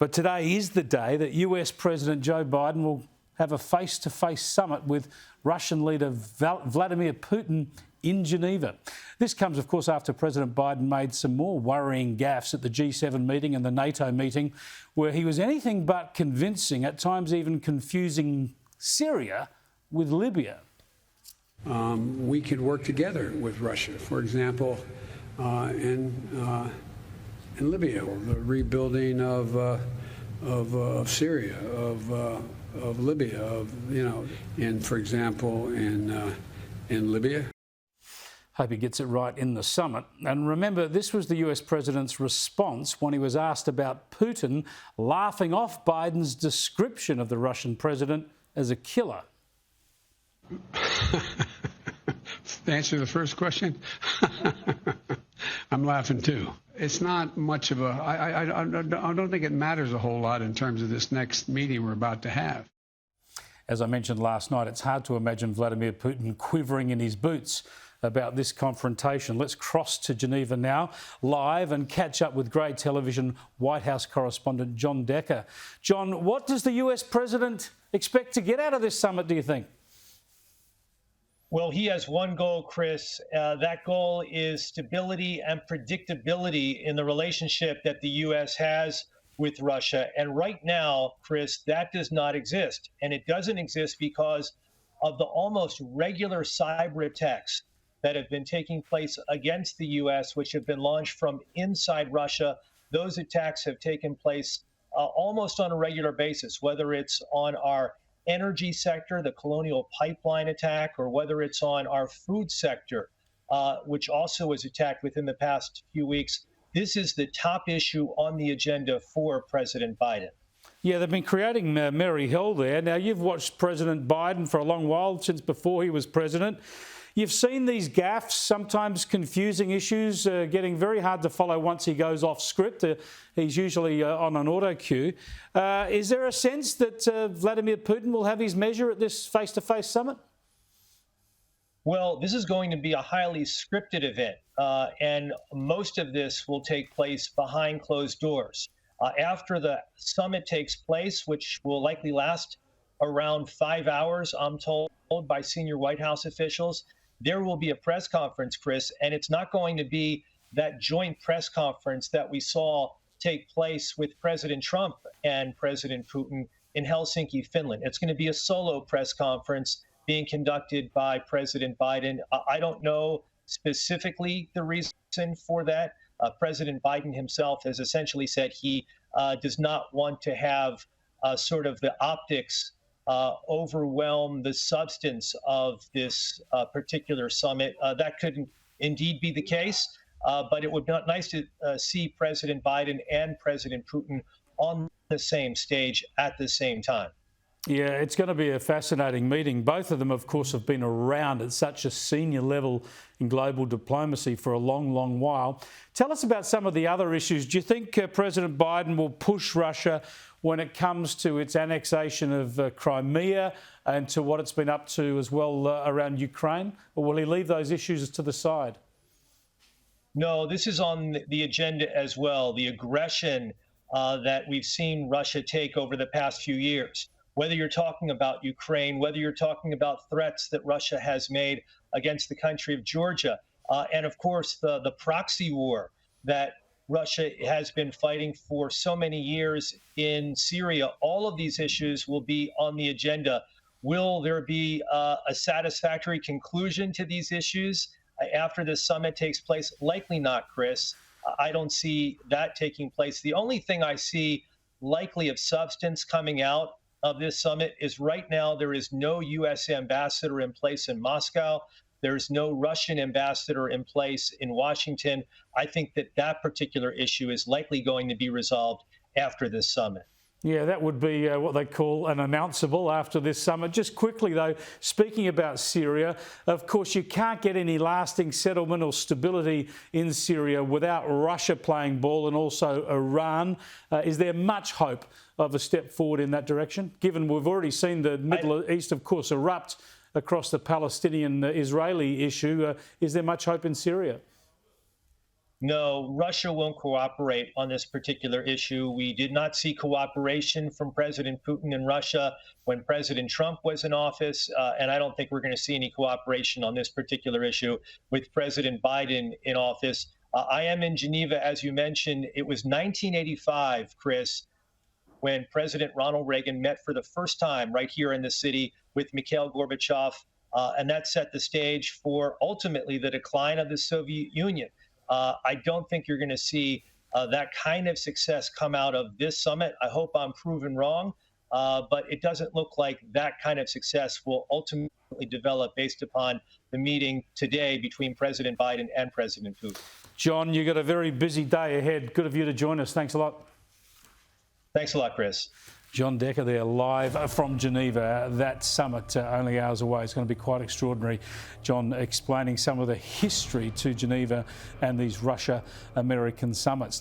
But today is the day that US President Joe Biden will have a face-to-face summit with Russian leader Vladimir Putin in Geneva. This comes, of course, after President Biden made some more worrying gaffes at the G7 meeting and the NATO meeting, where he was anything but convincing, at times even confusing Syria with Libya. We could work together with Russia, for example, in Libya, or the rebuilding of Syria, of Libya, and for example, in Libya. Hope he gets it right in the summit. And remember, this was the US president's response when he was asked about Putin laughing off Biden's description of the Russian president as a killer. To answer the first question, I'm laughing too. It's not much of a, I don't think it matters a whole lot in terms of this next meeting we're about to have. As I mentioned last night, it's hard to imagine Vladimir Putin quivering in his boots about this confrontation. Let's cross to Geneva now, live, and catch up with Grey Television White House correspondent John Decker. John, what does the US president expect to get out of this summit, do you think? Well, he has one goal, Chris. That goal is stability and predictability in the relationship that the U.S. has with Russia. And right now, Chris, that does not exist. And it doesn't exist because of the almost regular cyber attacks that have been taking place against the U.S., which have been launched from inside Russia. Those attacks have taken place almost on a regular basis, whether it's on our energy sector, the Colonial Pipeline attack, or whether it's on our food sector, which also was attacked within the past few weeks. This is the top issue on the agenda for President Biden. Yeah, they've been creating merry hell there. Now, you've watched President Biden for a long while, since before he was president. You've seen these gaffes, sometimes confusing issues, getting very hard to follow once he goes off script. He's usually on an auto cue. Is there a sense that Vladimir Putin will have his measure at this face-to-face summit? Well, this is going to be a highly scripted event, and most of this will take place behind closed doors. After the summit takes place, which will likely last around 5 hours, I'm told by senior White House officials, there will be a press conference, Chris, and it's not going to be that joint press conference that we saw take place with President Trump and President Putin in Helsinki, Finland. It's going to be a solo press conference being conducted by President Biden. I don't know specifically the reason for that. President Biden himself has essentially said he does not want to have sort of the optics overwhelm the substance of this particular summit. That could indeed be the case, but it would be nice to see President Biden and President Putin on the same stage at the same time. Yeah, it's going to be a fascinating meeting. Both of them, of course, have been around at such a senior level in global diplomacy for a long, long while. Tell us about some of the other issues. Do you think President Biden will push Russia when it comes to its annexation of Crimea and to what it's been up to as well around Ukraine? Or will he leave those issues to the side? No, this is on the agenda as well, the aggression that we've seen Russia take over the past few years. Whether you're talking about Ukraine, whether you're talking about threats that Russia has made against the country of Georgia, and of course the proxy war that Russia has been fighting for so many years in Syria, all of these issues will be on the agenda. Will there be a satisfactory conclusion to these issues after this summit takes place? Likely not, Chris. I don't see that taking place. The only thing I see likely of substance coming out of this summit is right now there is no U.S. ambassador in place in Moscow. There's no Russian ambassador in place in Washington. I think that that particular issue is likely going to be resolved after this summit. Yeah, that would be what they call an announceable after this summit. Just quickly, though, speaking about Syria, of course, you can't get any lasting settlement or stability in Syria without Russia playing ball and also Iran. Is there much hope of a step forward in that direction, given we've already seen the Middle East, of course, erupt across the Palestinian-Israeli issue? Is there much hope in Syria? No, Russia won't cooperate on this particular issue. We did not see cooperation from President Putin in Russia when President Trump was in office, and I don't think we're going to see any cooperation on this particular issue with President Biden in office. I am in Geneva, as you mentioned. It was 1985, Chris, when President Ronald Reagan met for the first time right here in the city with Mikhail Gorbachev, and that set the stage for ultimately the decline of the Soviet Union. I don't think you're going to see that kind of success come out of this summit. I hope I'm proven wrong, but it doesn't look like that kind of success will ultimately develop based upon the meeting today between President Biden and President Putin. John, you've got a very busy day ahead. Good of you to join us. Thanks a lot. Thanks a lot, Chris. John Decker there, live from Geneva. That summit only hours away. It's going to be quite extraordinary. John explaining some of the history to Geneva and these Russia-American summits.